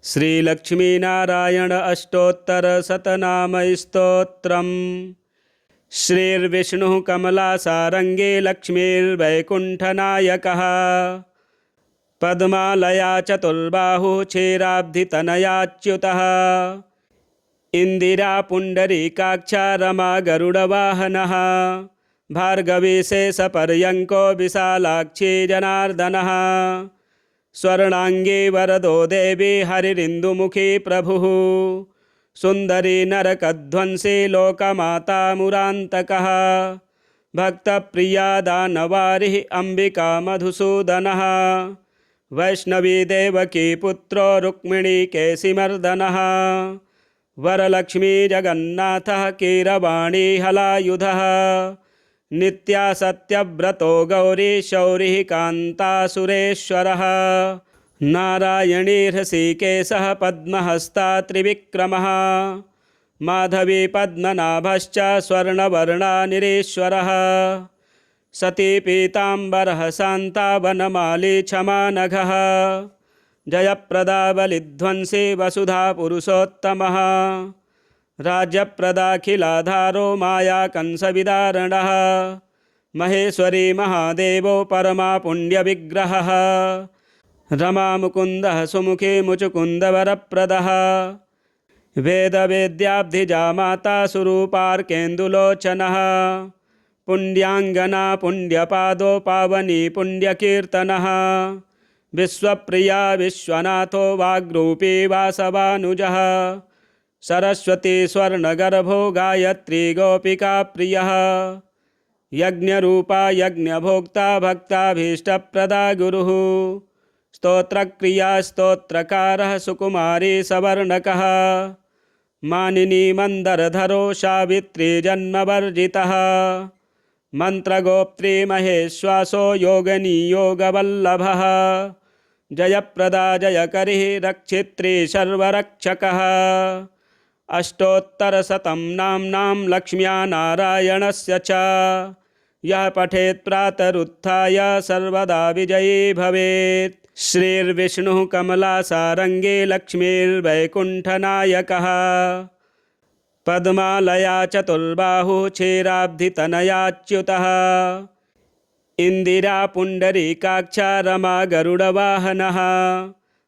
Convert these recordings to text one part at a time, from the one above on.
श्रीलक्ष्मीनारायण अष्टोत्तर शतनामस्तोत्रम्। श्रीर्विष्णुः कमलासारङ्गे लक्ष्मीर्वैकुण्ठनायकः। पद्मालया चतुर्बाहुः क्षीराब्धितनयाच्युतः। इन्दिरा पुण्डरीकाक्षा रमा गरुडवाहनः। भार्गवी शेषपर्यङ्को विशालाक्षी जनार्दनः। स्वर्णांगी वरदो देवी हरिरिन्दुमुखी प्रभुः। सुंदरी नरकध्वंसी लोकमाता मुरान्तकः। भक्तप्रिया दानवारिः अंबिका मधुसूदनः। वैष्णवी देवकी पुत्रो रुक्मिणी केशिमर्दनः। वरलक्ष्मी जगन्नाथः कीरवाणी हलायुधः। नित्या सत्यव्रतो गौरी शौरिः कान्ता सुरेश्वरः। नारायणी हृषीकेशः पद्महस्ता त्रिविक्रमः। माधवी पद्मनाभश्च स्वर्णवर्णा निरीश्वरः। सती पीताम्बरः शान्ता वनमाली क्षमा नघः। जयप्रदा बलिध्वंसी वसुधा पुरुषोत्तमः। राज्यप्रदाखिलाधारो माया कंसविदारणः। महेश्वरी महादेवो परमा पुण्यविग्रहः। रमा मुकुन्दः सुमुखी मुचुकुन्दवरप्रदः। वेदवेद्याब्धिजा माता सुरूपार्केन्दुलोचनः। पुण्यांगना पुण्यपादो पावनी पुण्यकीर्तनः। विश्वप्रिया विश्वनाथो वाग्रूपी वासवानुजः। सरस्वती स्वर्णगर्भो गायत्री गोपिका प्रियः। यज्ञरूपा यज्ञभोक्ता भक्ताभीष्टप्रदा गुरुः। स्तोत्रक्रिया स्तोत्रकारः सुकुमारी सवर्णकः। मानिनी मंदरधरो सावित्री जन्मवर्जितः। मंत्रगोप्त्री महेश्वासो योगिनी योगवल्लभः। जयप्रदा जयकरी रक्षित्री सर्वरक्षकः। अष्टोत्तरशतं नाम्नां लक्ष्म्या नारायणस्य च यः पठेत् प्रातरुत्थाय सर्वदा विजयी भवेत्। श्रीर्विष्णुः कमलासारङ्गे लक्ष्मीर्वैकुण्ठनायकः। पद्मालया चतुर्बाहुः क्षीराब्धितनयाच्युतः। इन्दिरा पुण्डरीकाक्षा रमा गरुडवाहनः।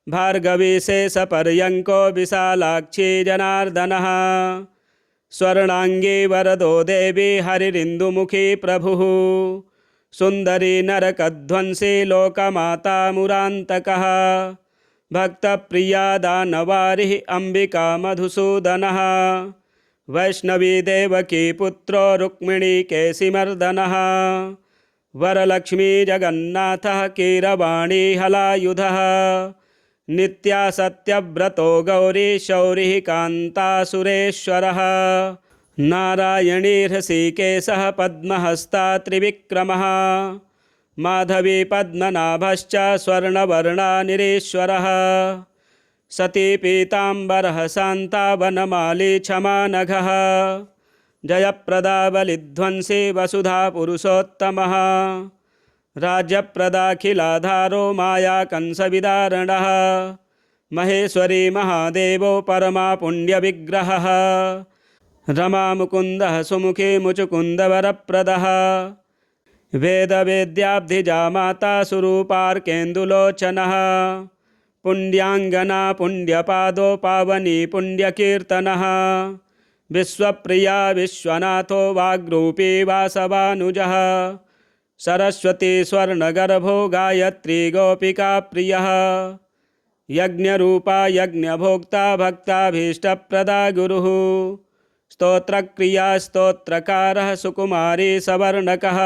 भार्गवी शेषपर्यङ्को विशालाक्षी जनार्दनः। स्वर्णांगी वरदो देवी हरिरिन्दुमुखी प्रभुः। सुंदरी नरकध्वंसी लोकमाता मुरान्तकः। भक्तप्रिया दानवारिः अंबिका मधुसूदनः। वैष्णवी देवकी पुत्रो रुक्मिणी केशिमर्दनः। वरलक्ष्मी जगन्नाथः कीरवाणी हलायुधः। नित्या सत्यव्रतो गौरी शौरिः कान्ता सुरेश्वरः। नारायणी हृषीकेशः पद्महस्ता त्रिविक्रमः। माधवी पद्मनाभश्च स्वर्णवर्णा निरीश्वरः। सती पीताम्बरः शान्ता वनमाली क्षमा नघः। जयप्रदा बलिध्वंसी वसुधा पुरुषोत्तमः। राज्यप्रदाखिलाधारो माया कंसविदारणः। महेश्वरी महादेवो परमा पुण्यविग्रहः। रमा मुकुन्दः सुमुखी मुचुकुन्दवरप्रदः। वेदवेद्याब्धिजा माता सुरूपार्केन्दुलोचनः। पुण्यांगना पुण्यपादो पावनी पुण्यकीर्तनः। विश्वप्रिया विश्वनाथो वाग्रूपी वासवानुजः। सरस्वती स्वर्णगर्भो गायत्री गोपिका प्रियः। यज्ञरूपा यज्ञभोक्ता भक्ताभीष्टप्रदा गुरुः। स्तोत्रक्रिया स्तोत्रकारः सुकुमारी सवर्णकः।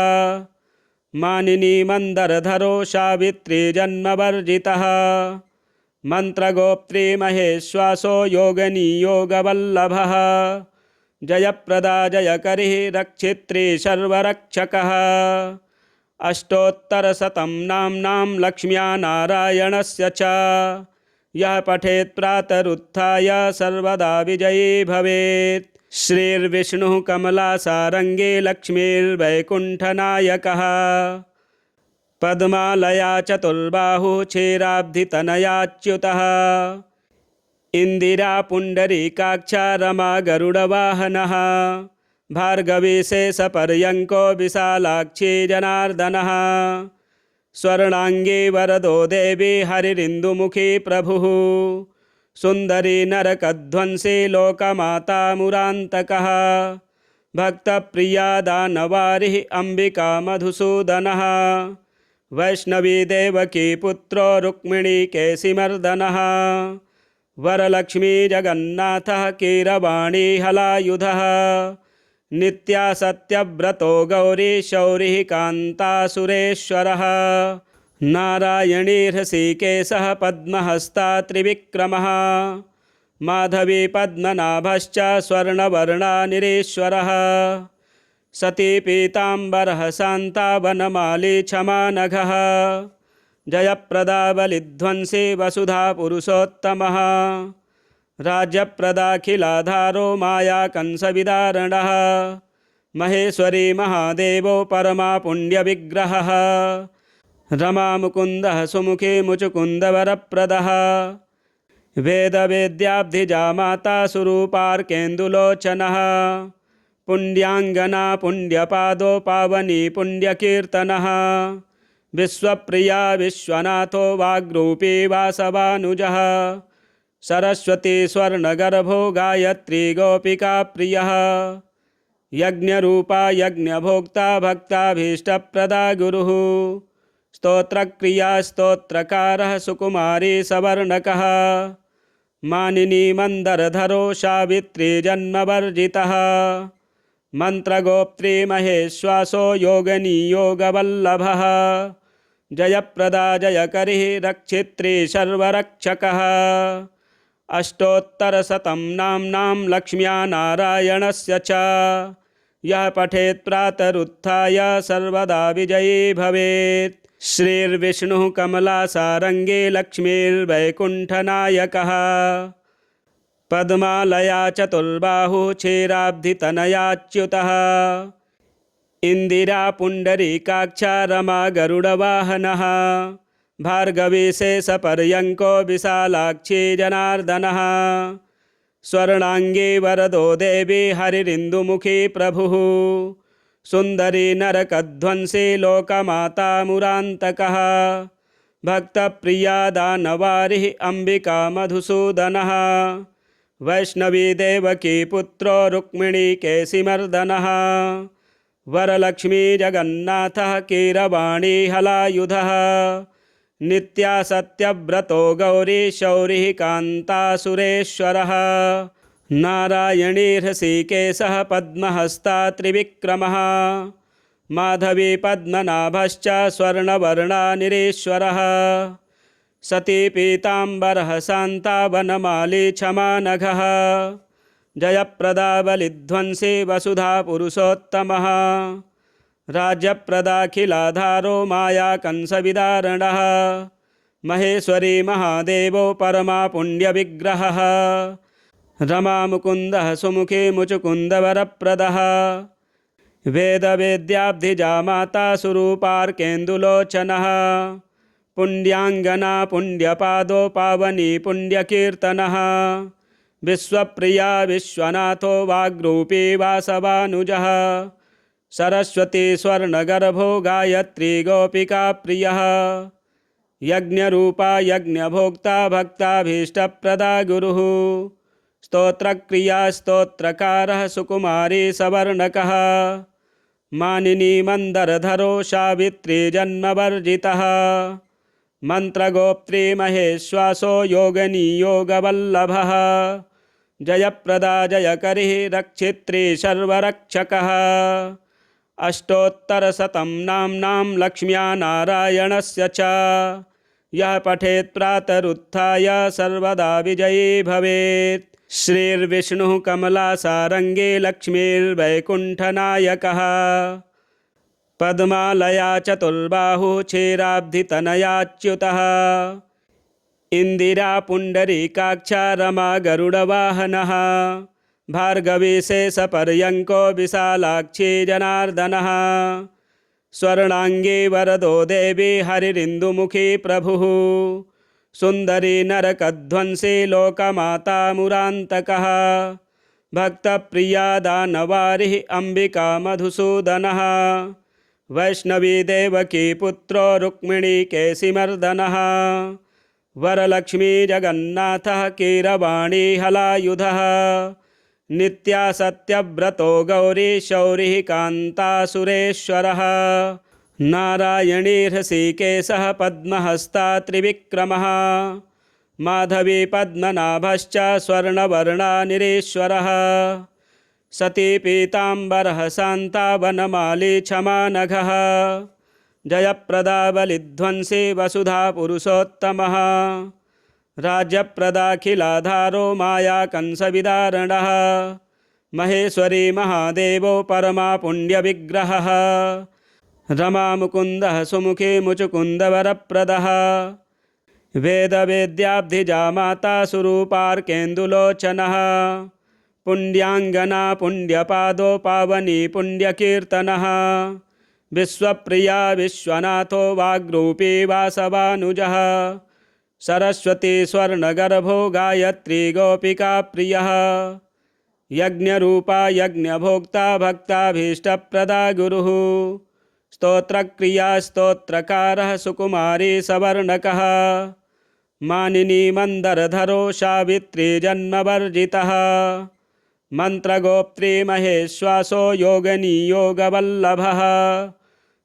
मानिनी मंदरधरो सावित्री जन्मवर्जितः। मंत्रगोप्त्री महेश्वासो योगिनी योगवल्लभः। जयप्रदा जयकरी रक्षित्री सर्वरक्षकः। अष्टोत्तरशतं नाम्नां लक्ष्म्या नारायणस्य च यः पठेत् प्रातरुत्थाय सर्वदा विजयी भवेत्। श्रीर्विष्णुः कमलासारङ्गे लक्ष्मीर्वैकुण्ठनायकः। पद्मालया चतुर्बाहुः क्षीराब्धितनयाच्युतः। इंदिरा पुंडरीकाक्षा रमा गरुड़वाहनः भार्गवी शेषपर्यंको विशालाक्षी जनार्दनः स्वर्णांगी वरदो देवी हरिरिंदुमुखी प्रभुः सुंदरी नरकध्वंसी लोकमाता मुरांतकः भक्तप्रिया दानवारिः अंबिका मधुसूदनः वैष्णवी देवकी पुत्रो रुक्मिणी केशिमर्दनः वरलक्ष्मी जगन्नाथः कीरवाणी हलायुधः नित्या सत्यव्रतो गौरी शौरिः कान्ता सुरेश्वरः नारायणी हृषीकेशः पद्महस्ता त्रिविक्रमः माधवी पद्मनाभश्च स्वर्णवर्णा निरीश्वरः सती पीताम्बरः शान्ता वनमाली क्षमानघः जयप्रदा बलिध्वंसी वसुधा पुरुषोत्तमः राज्यप्रदाखिलाधारो माया कंसविदारणः महेश्वरी महादेवो परमा पुण्यविग्रहः रमा मुकुन्दः सुमुखी मुचुकुन्दवरप्रदः वेदवेद्याब्धिजा माता सुरूपार्केन्दुलोचनः पुण्यांगना पुण्यपादो पावनी पुण्यकीर्तनः विश्वप्रिया विश्वनाथो वाग्रूपी वासवानुजः सरस्वती स्वर्णगर्भो गायत्री गोपिका प्रियः यज्ञरूपा यज्ञभोक्ता भक्ताभीष्टप्रदा गुरुः स्तोत्रक्रिया स्तोत्रकारः सुकुमारी सवर्णकः मानिनी मंदरधरो सावित्री जन्मवर्जितः मंत्रगोप्त्री महेश्वासो योगनी योगवल्लभः जयप्रदा जयकरिः रक्षित्री सर्वरक्षकः अष्टोत्तरशतं नाम्नां लक्ष्म्या नारायणस्य च यः पठेत् प्रातरुत्थाय सर्वदा विजयी भवेत्। श्रीर्विष्णुः कमलासारङ्गे लक्ष्मीर्वैकुण्ठनायकः पद्मालया चतुर्बाहुः क्षीराब्धितनयाच्युतः इंदिरा पुंडरीकाक्षा रमा गरुड़वाहनः भार्गवी शेषपर्यंको विशालाक्षी जनार्दनः स्वर्णांगी वरदो देवी हरिरिंदुमुखी प्रभुः सुंदरी नरकध्वंसी लोकमाता मुरांतकः भक्तप्रिया दानवारिः अंबिका मधुसूदनः वैष्णवी देवकी पुत्रो रुक्मिणी केशिमर्दनः वरलक्ष्मी जगन्नाथः कीरवाणी हलायुधः नित्या सत्यव्रतो गौरी शौरिः कान्ता सुरेश्वरः नारायणी हृषीकेशः पद्महस्ता त्रिविक्रमः माधवी पद्मनाभश्च स्वर्णवर्णा निरीश्वरः सती पीताम्बरः शान्ता वनमाली क्षमानघः जयप्रदा बलिध्वंसी वसुधा पुरुषोत्तमः राज्यप्रदाखिलाधारो माया कंसविदारणः महेश्वरी महादेवो परमा पुण्यविग्रहः रमा मुकुन्दः सुमुखी मुचुकुन्दवरप्रदः वेदवेद्याब्धिजा माता सुरूपार्केन्दुलोचनः पुण्यांगना पुण्यपादो पावनी पुण्यकीर्तनः विश्वप्रिया विश्वनाथो वाग्रूपी वासवानुजः सरस्वती स्वर्णगर्भो गायत्री गोपिका प्रियः यज्ञरूपा यज्ञभोक्ता भक्ताभीष्टप्रदा गुरुः स्तोत्रक्रिया स्तोत्रकारः सुकुमारी सवर्णकः मानिनी मंदरधरो सावित्री जन्मवर्जितः मंत्रगोप्त्री महेश्वासो योगनी योगवल्लभः जयप्रदा जयकरिः रक्षित्री सर्वरक्षकः अष्टोत्तरशतं नाम्नां लक्ष्म्या नारायणस्य च यः पठेत् प्रातरुत्थाय सर्वदा विजयी भवेत्। श्रीर्विष्णुः कमलासारङ्गे लक्ष्मीर्वैकुण्ठनायकः पद्मालया चतुर्बाहुः क्षीराब्धितनयाच्युतः इंदिरा पुंडरीकाक्षा रमा गरुड़वाहनः भार्गवी शेषपर्यंको विशालाक्षी जनार्दनः स्वर्णांगी वरदो देवी हरिरिंदुमुखी प्रभुः सुंदरी नरकध्वंसी लोकमाता मुरान्तकः भक्तप्रिया दानवारिः अंबिका मधुसूदनः वैष्णवी देवकी पुत्रो रुक्मिणी केशिमर्दनः वरलक्ष्मी जगन्नाथः कीरवाणी हलायुधः नित्या सत्यव्रतो गौरी शौरिः कान्ता सुरेश्वरः नारायणी हृषीकेशः पद्महस्ता त्रिविक्रमः माधवी पद्मनाभश्च स्वर्णवर्णा निरीश्वरः सती पीताम्बरः शान्ता वनमाली क्षमा नघः जयप्रदा बलिध्वंसी वसुधा पुरुषोत्तमः राज्यप्रदाखिलाधारो माया कंसविदारणः महेश्वरी महादेवो परमा पुण्यविग्रहः रमा मुकुन्दः सुमुखी मुचुकुन्दवरप्रदः वेदवेद्याब्धिजा माता सुरूपार्केन्दुलोचनः पुण्यांगना पुण्यपादो पावनी पुण्यकीर्तनः विश्वप्रिया विश्वनाथो वाग्रूपी वासवानुजः सरस्वती स्वर्णगर्भो गायत्री गोपिका प्रियः यज्ञरूपा यज्ञभोक्ता भक्ताभीष्टप्रदा गुरुः स्तोत्रक्रिया स्तोत्रकारः सुकुमारी सवर्णकः मानिनी मंदरधरो सावित्री जन्मवर्जितः मंत्रगोप्त्री महेश्वासो योगिनी योगवल्लभः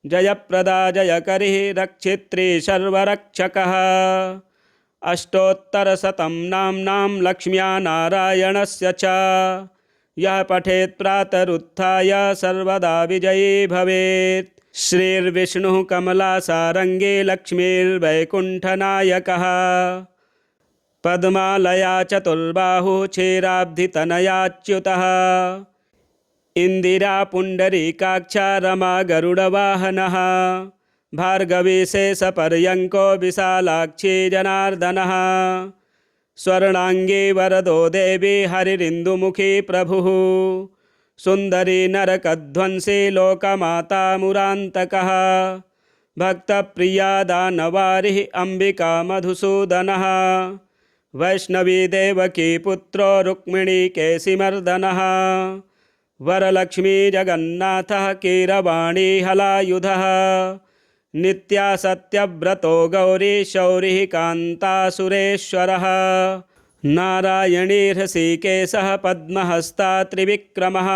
जयप्रदा जयकरी रक्षित्री सर्वरक्षकः अष्टोत्तरशतं नाम्नां लक्ष्म्या नारायणस्य च यः पठेत् प्रातरुत्थाय सर्वदा विजयी भवेत्। श्रीर्विष्णुः कमलासारङ्गे लक्ष्मीर्वैकुण्ठनायकः पद्मालया चतुर्बाहुः क्षीराब्धितनयाच्युतः इंदिरा पुण्डरीकाक्षा रमा गरुडवाहनः भार्गवी शेषपर्यङ्को विशालाक्षी जनार्दनः स्वर्णांगी वरदो देवी हरिरिन्दुमुखी प्रभुः सुंदरी नरकध्वंसी लोकमाता मुरान्तकः भक्तप्रिया दानवारिः अंबिका मधुसूदनः वैष्णवी देवकी पुत्रो रुक्मिणी केशिमर्दनः वरलक्ष्मी जगन्नाथः कीरवाणी हलायुधः नित्या सत्यव्रतो गौरी शौरिः कान्ता सुरेश्वरः नारायणी हृषीकेशः पद्महस्ता त्रिविक्रमः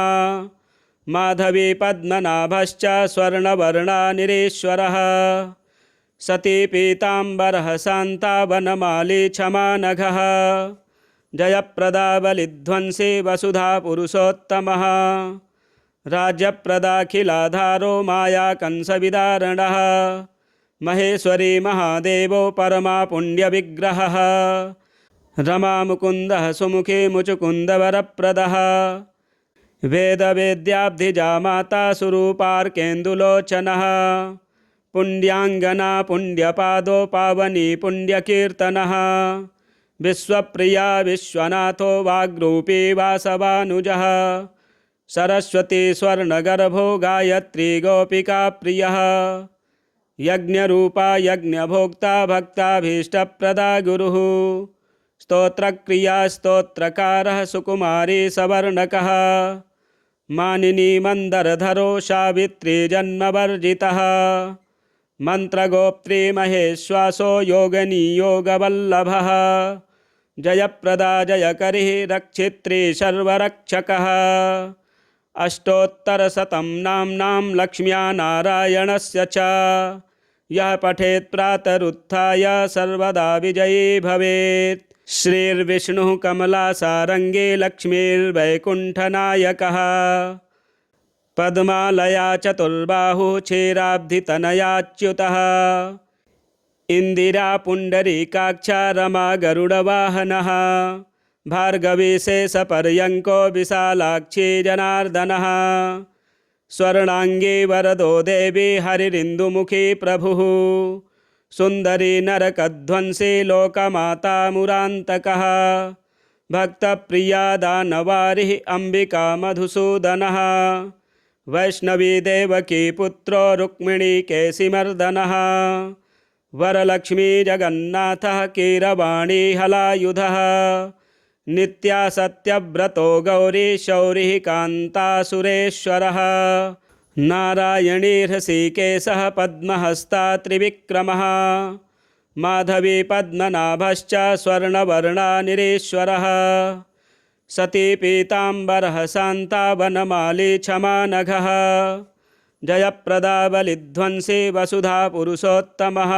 माधवी पद्मनाभश्च स्वर्णवर्णा निरीश्वरः सती पीताम्बरः शान्ता वनमाली क्षमा नघः जयप्रदा बलिध्वंसी वसुधा पुरुषोत्तमः राज्यप्रदाखिलाधारो माया कंसविदारणः महेश्वरी महादेवो परमा पुण्यविग्रहः रमा मुकुन्दः सुमुखी मुचुकुन्दवरप्रदः वेदवेद्याब्धिजा माता सुरूपार्केन्दुलोचनः पुण्यांगना पुण्यपादो पावनी पुण्यकीर्तनः विश्वप्रिया विश्वनाथो वाग्रूपी वासवानुजः सरस्वती स्वर्णगर्भो गायत्री गोपिका प्रियः यज्ञरूपा यज्ञभोक्ता भक्ताभीष्टप्रदा गुरुः स्तोत्रक्रिया स्तोत्रकारः सुकुमारी सवर्णकः मानिनी मंदरधरो सावित्री जन्मवर्जितः मंत्रगोप्त्री महेश्वासो योगिनी योगवल्लभः जयप्रदा जयकरी रक्षित्री सर्वरक्षकः अष्टोत्तरशतं नाम्नां लक्ष्म्या नारायणस्य च यः पठेत् प्रातरुत्थाय सर्वदा विजयी भवेत्। श्रीर्विष्णुः कमलासारङ्गे लक्ष्मीर्वैकुण्ठनायकः पद्मालया चतुर्बाहुः क्षीराब्धितनयाच्युतः इंदिरा पुण्डरीकाक्षा रमा गरुडवाहनः भार्गवी शेषपर्यङ्को विशालाक्षी जनार्दनः स्वर्णांगी वरदो देवी हरिरिन्दुमुखी प्रभुः सुंदरी नरकध्वंसी लोकमाता मुरान्तकः भक्तप्रिया दानवारिः अंबिका मधुसूदनः वैष्णवी देवकी पुत्रो रुक्मिणी केशिमर्दनः वरलक्ष्मी जगन्नाथः कीरवाणी हलायुधः नित्यासत्यव्रतो गौरी शौरिः कान्तासुरेश्वरः नारायणी हृषीकेशः पद्महस्ता त्रिविक्रमः माधवी पद्मनाभश्च स्वर्णवर्णानिरीश्वरः सती पीताम्बरः शान्ता वनमाली क्षमा नघः जयप्रदा बलिध्वंसी वसुधा पुरुषोत्तमः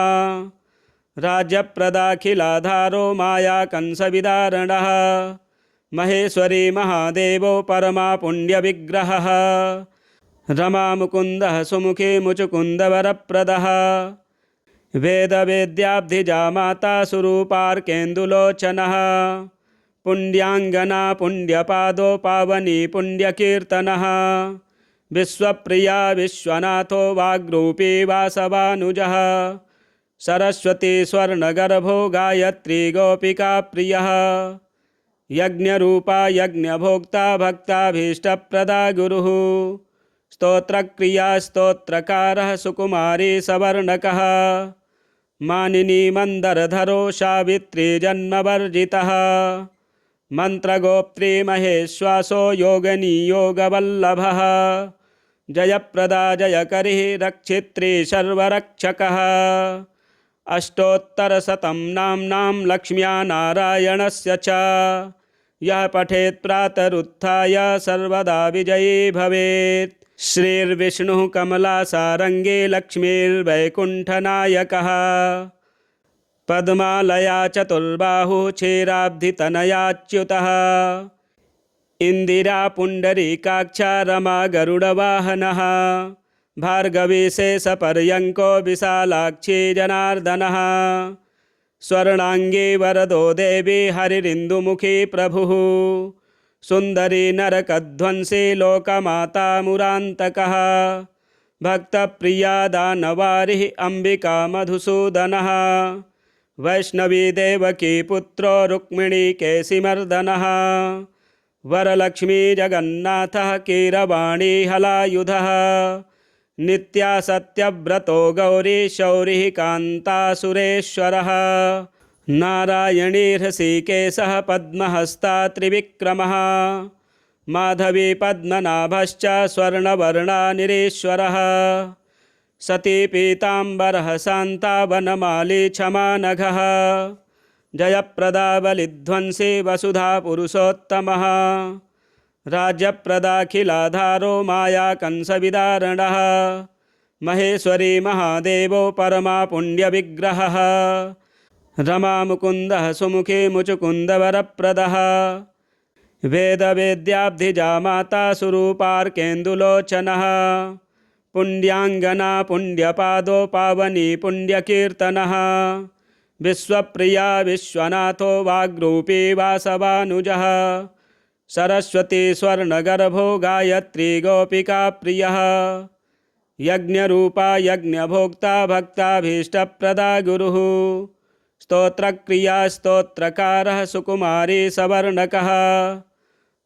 राज्यप्रदाखिलाधारो माया कंसविदारणः महेश्वरी महादेवो परमा पुण्यविग्रहः रमा मुकुन्दः सुमुखी मुचुकुन्दवरप्रदः वेदवेद्याब्धिजा माता सुरूपार्केन्दुलोचनः पुण्यांगना पुण्यपादो पावनी पुण्यकीर्तनः विश्वप्रिया विश्वनाथो वाग्रूपी वासवानुजः सरस्वती स्वर्णगर्भो गायत्री गोपिका प्रियः यज्ञरूपा यज्ञभोक्ता भक्ताभीष्टप्रदा गुरुः स्तोत्रक्रिया स्तोत्रकारः सुकुमारी सवर्णकः मानिनी मंदरधरो सावित्री जन्मवर्जितः मंत्रगोप्त्री महेश्वासो योगिनी योगवल्लभः जयप्रदा जयकरी रक्षित्री सर्वरक्षकः अष्टोत्तरशतं नाम्नां लक्ष्म्या नारायणस्य च यः पठेत् प्रातरुत्थाय सर्वदा विजयी भवेत्। श्रीर्विष्णुः कमलासारङ्गे लक्ष्मीर्वैकुण्ठनायकः पद्मालया चतुर्बाहुः क्षीराब्धितनयाच्युतः इंदिरा पुण्डरीकाक्षा रमा गरुडवाहनः भार्गवी शेषपर्यङ्को विशालाक्षी जनार्दनः स्वर्णांगी वरदो देवी हरिरिन्दुमुखी प्रभुः सुंदरी नरकध्वंसी लोकमाता मुरान्तकः भक्तप्रिया दानवारिः अंबिका मधुसूदनः वैष्णवी देवकी पुत्रो रुक्मिणी केशिमर्दनः वरलक्ष्मी जगन्नाथः कीरवाणी हलायुधः नित्यासत्यव्रतो गौरी शौरिः कान्तासुरेश्वरः नारायणी हृषीकेशः पद्महस्ता त्रिविक्रमः माधवी पद्मनाभश्च स्वर्णवर्णानिरीश्वरः सती पीताम्बरः शान्ता वनमाली क्षमा नघः जयप्रदा बलिध्वंसी वसुधा पुरुषोत्तमः राज्यप्रदाखिलाधारो माया कंसविदारणः महेश्वरी महादेवो परमा पुण्यविग्रहः रमा मुकुन्दः सुमुखी मुचुकुन्दवरप्रदः वेदवेद्याब्धिजा माता सुरूपार्केन्दुलोचनः पुण्यांगना पुण्यपादो पावनी पुण्यकीर्तनः विश्वप्रिया विश्वनाथो वाग्रूपी वासवानुजः सरस्वती स्वर्णगर्भो गायत्री गोपिका प्रियः यज्ञरूपा यज्ञभोक्ता भक्ताभीष्टप्रदा गुरुः स्तोत्रक्रिया स्तोत्रकारः सुकुमारी सवर्णकः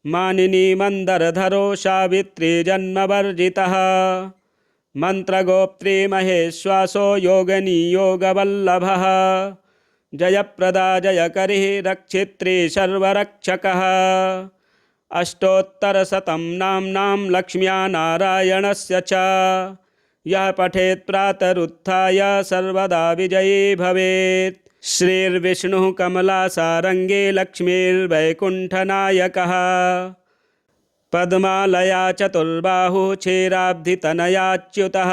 मानिनी मंदरधरो सावित्री जन्मवर्जितः मंत्रगोप्त्री महेश्वासो योगिनी योगवल्लभः जयप्रदा जयकरी रक्षित्री सर्वरक्षकः अष्टोत्तरशतं नाम्नां लक्ष्म्या नारायणस्य च यः पठेत् प्रातरुत्थाय सर्वदा विजयी भवेत्। श्रीर्विष्णुः कमलासारङ्गे लक्ष्मीर्वैकुण्ठनायकः पद्मालया चतुर्बाहुः क्षीराब्धितनयाच्युतः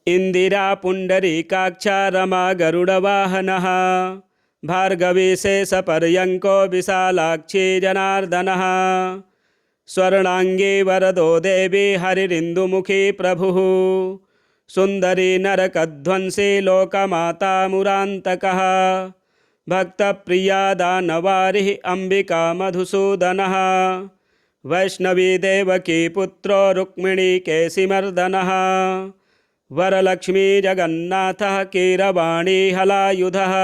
इंदिरा पुण्डरीकाक्षा रमा गरुडवाहनः भार्गवी शेषपर्यङ्को विशालाक्षी जनार्दनः स्वर्णांगी वरदो देवी हरिरिन्दुमुखी प्रभुः सुंदरी नरकध्वंसी लोकमाता मुरान्तकः भक्तप्रिया दानवारिः अंबिका मधुसूदनः वैष्णवी देवकी पुत्रो रुक्मिणी केशिमर्दनः वरलक्ष्मी जगन्नाथः कीरवाणी हलायुधः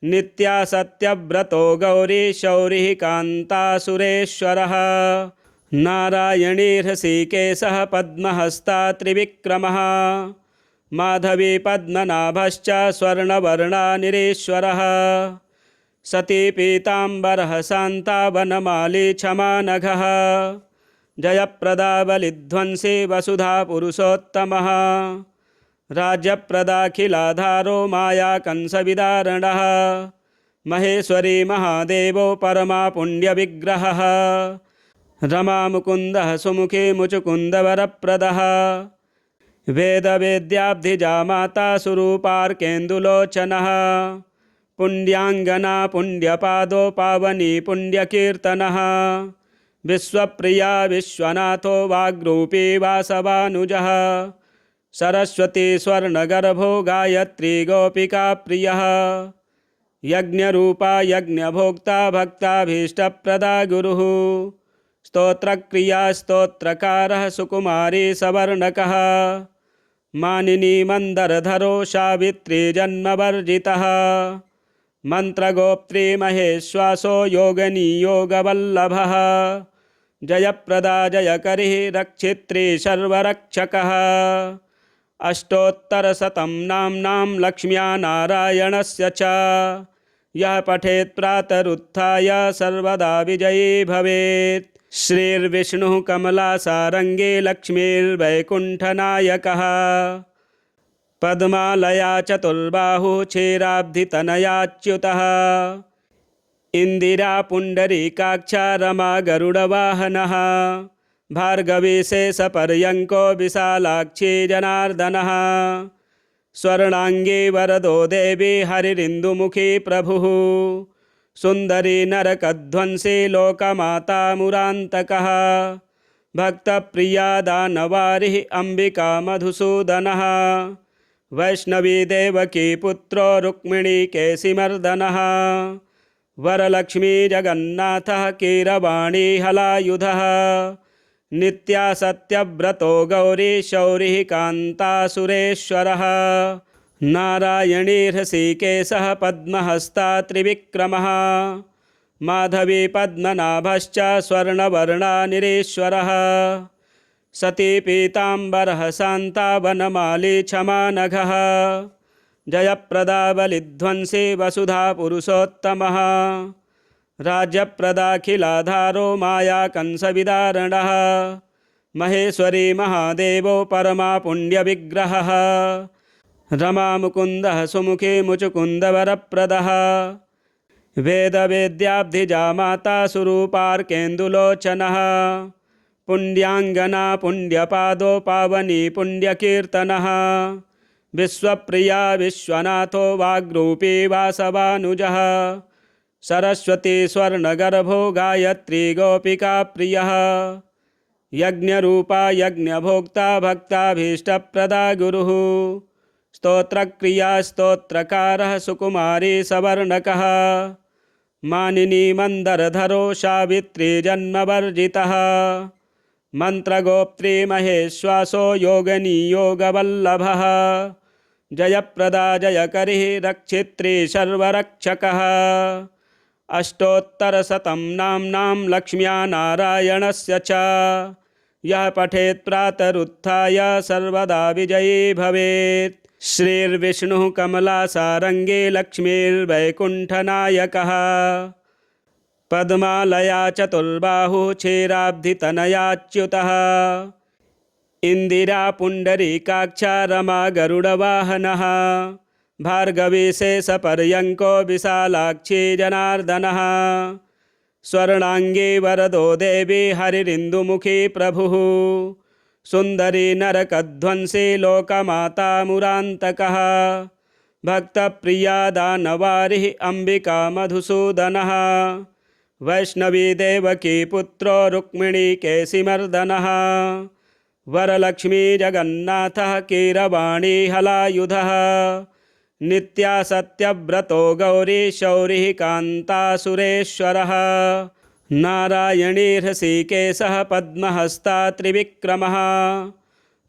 नित्यासत्यव्रतो गौरी शौरिः कान्तासुरेश्वरः नारायणी हृषीकेशः पद्महस्ता त्रिविक्रमः माधवी पद्मनाभश्च स्वर्णवर्णानिरीश्वरः सती पीताम्बरः शान्ता वनमाली क्षमानघः जयप्रदा बलिध्वंसी वसुधा पुरुषोत्तमः राज्यप्रदाखिलाधारो माया कंसविदारणः महेश्वरी महादेवो परमा पुण्यविग्रहः रमा मुकुन्दः सुमुखी मुचुकुन्दवरप्रदः वेदवेद्याब्धिजा माता सुरूपार्केन्दुलोचनः पुण्यांगना पुण्यपादो पावनी पुण्यकीर्तनः विश्वप्रिया विश्वनाथो वाग्रूपी वासवानुजः सरस्वती स्वर्णगर्भो गायत्री गोपिका प्रियः यज्ञरूपा यज्ञभोक्ता भक्ताभीष्टप्रदा गुरुः स्तोत्रक्रिया स्तोत्रकारः सुकुमारी सवर्णकः मानिनी मंदरधरो सावित्री जन्मवर्जितः मंत्रगोप्त्री महेश्वासो योगनी योगवल्लभः जयप्रदा जयकरी रक्षित्री सर्वरक्षकः अष्टोत्तरशतं नाम्नां लक्ष्म्या नारायणस्य च यः पठेत् प्रातरुत्थाय सर्वदा विजयी भवेत्। श्रीर्विष्णुः कमलासारङ्गे लक्ष्मीर्वैकुण्ठनायकः पद्मालया चतुर्बाहुः क्षीराब्धितनयाच्युतः इंदिरा पुण्डरीकाक्षा रमा गरुडवाहनः भार्गवी शेषपर्यङ्को विशालाक्षी जनार्दनः स्वर्णांगी वरदो देवी हरिरिन्दुमुखी प्रभुः सुंदरी नरकध्वंसी लोकमाता मुरान्तकः भक्तप्रिया दानवारिः अंबिका मधुसूदनः वैष्णवी देवकी पुत्रो रुक्मिणी केशिमर्दनः वरलक्ष्मी जगन्नाथः कीरवाणी हलायुधः नित्या सत्यव्रतो गौरी शौरिः कान्ता सुरेश्वरः नारायणी हृषीकेशः पद्महस्ता त्रिविक्रमः माधवी पद्मनाभश्च स्वर्णवर्णानिरीश्वरः सती पीताम्बरः शान्ता वनमाली क्षमानघः जयप्रदा बलिध्वंसी वसुधा पुरुषोत्तमः राज्यप्रदाखिलाधारो माया कंसविदारणः महेश्वरी महादेवो परमा पुण्यविग्रहः रमा मुकुन्दः सुमुखी मुचुकुन्दवरप्रदः वेदवेद्याब्धिजा माता सुरूपार्केन्दुलोचनः पुण्यांगना पुण्यपादो पावनी पुण्यकीर्तनः विश्वप्रिया विश्वनाथो वाग्रूपी वासवानुजः सरस्वती स्वर्णगर्भो गायत्री गोपिका प्रियः यज्ञरूपा यज्ञभोक्ता भक्ताभीष्टप्रदा गुरुः स्तोत्रक्रिया स्तोत्रकारः सुकुमारी सवर्णकः मानिनी मंदरधरो सावित्री जन्मवर्जितः मंत्रगोप्त्री महेश्वासो योगनी योगवल्लभः जयप्रदा जयकरी रक्षित्री सर्वरक्षकः अष्टोत्तरशतं नाम्नां लक्ष्म्या नारायणस्य च यः पठेत् प्रातरुत्थाय सर्वदा विजयी भवेत्। श्रीर्विष्णुः कमलासारङ्गे लक्ष्मीर्वैकुण्ठनायकः पद्मालया चतुर्बाहुः क्षीराब्धितनयाच्युतः इंदिरा पुण्डरीकाक्षा रमा गरुडवाहनः भार्गवी शेषपर्यङ्को विशालाक्षी जनार्दनः स्वर्णांगी वरदो देवी हरिरिन्दुमुखी प्रभुः सुंदरी नरकध्वंसी लोकमाता मुरान्तकः भक्तप्रिया दानवारिः अंबिका मधुसूदनः वैष्णवी देवकी पुत्रो रुक्मिणी केशिमर्दनः वरलक्ष्मी जगन्नाथः कीरवाणी हलायुधः नित्या सत्यव्रतो गौरी शौरिः कान्ता सुरेश्वरः नारायणी हृषीकेशः पद्महस्ता त्रिविक्रमः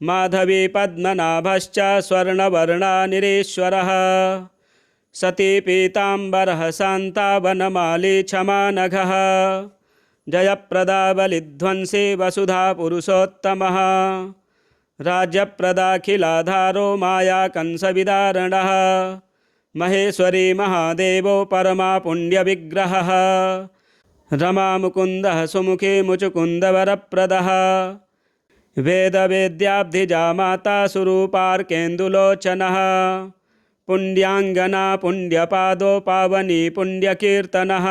माधवी पद्मनाभश्च स्वर्णवर्णानिरीश्वरः सती पीताम्बरः शान्ता वनमाली क्षमानघः जयप्रदा बलिध्वंसी वसुधा पुरुषोत्तमः राज्यप्रदाखिलाधारो माया कंसविदारणः महेश्वरी महादेवो परमा पुण्यविग्रहः रमामुकुन्दः सुमुखे मुचुकुन्दवरप्रदः वेदवेद्याब्धिजा माता सुरूपार्केन्दुलोचनः पुण्यांगना पुण्यपादो पावनी पुण्यकीर्तनः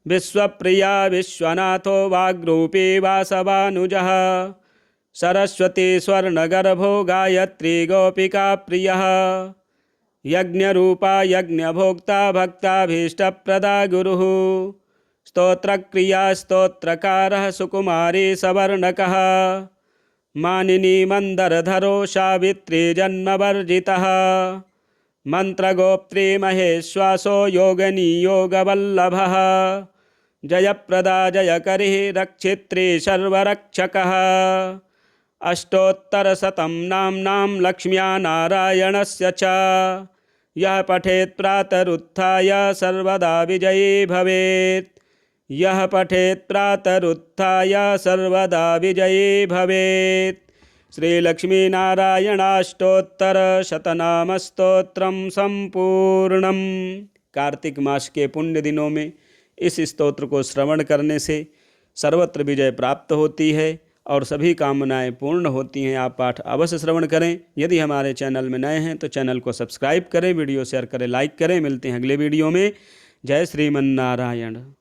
विश्वप्रिया विश्वनाथो वाग्रूपी वासवानुजः सरस्वती स्वर्णगर्भो गायत्री गोपिका प्रियः यज्ञरूपा यज्ञभोक्ता भक्ताभीष्टप्रदा गुरुः स्तोत्रक्रिया स्तोत्रकारः सुकुमारी सवर्णकः मानिनी मंदरधरो सावित्री जन्मवर्जितः मंत्रगोप्त्री महेश्वासो योगनी योगवल्लभः जयप्रदा जयकरी रक्षित्री सर्वरक्षकः अष्टोत्तरशतं नाम्नां लक्ष्म्या नारायणस्य च यः पठेत् प्रातरुत्थाय सर्वदा विजयी भवेत् यः पठेत् प्रातरुत्थाय सर्वदा विजयी भवेत्। श्रीलक्ष्मीनारायणाष्टोत्तरशतनामस्तोत्रम संपूर्णम। कार्तिक मास के पुण्य दिनों में इस स्तोत्र को श्रवण करने से सर्वत्र विजय प्राप्त होती है और सभी कामनाएं पूर्ण होती हैं। आप पाठ अवश्य श्रवण करें। यदि हमारे चैनल में नए हैं तो चैनल को सब्सक्राइब करें, वीडियो शेयर करें, लाइक करें। मिलते हैं अगले वीडियो में। जय श्रीमन्नारायण।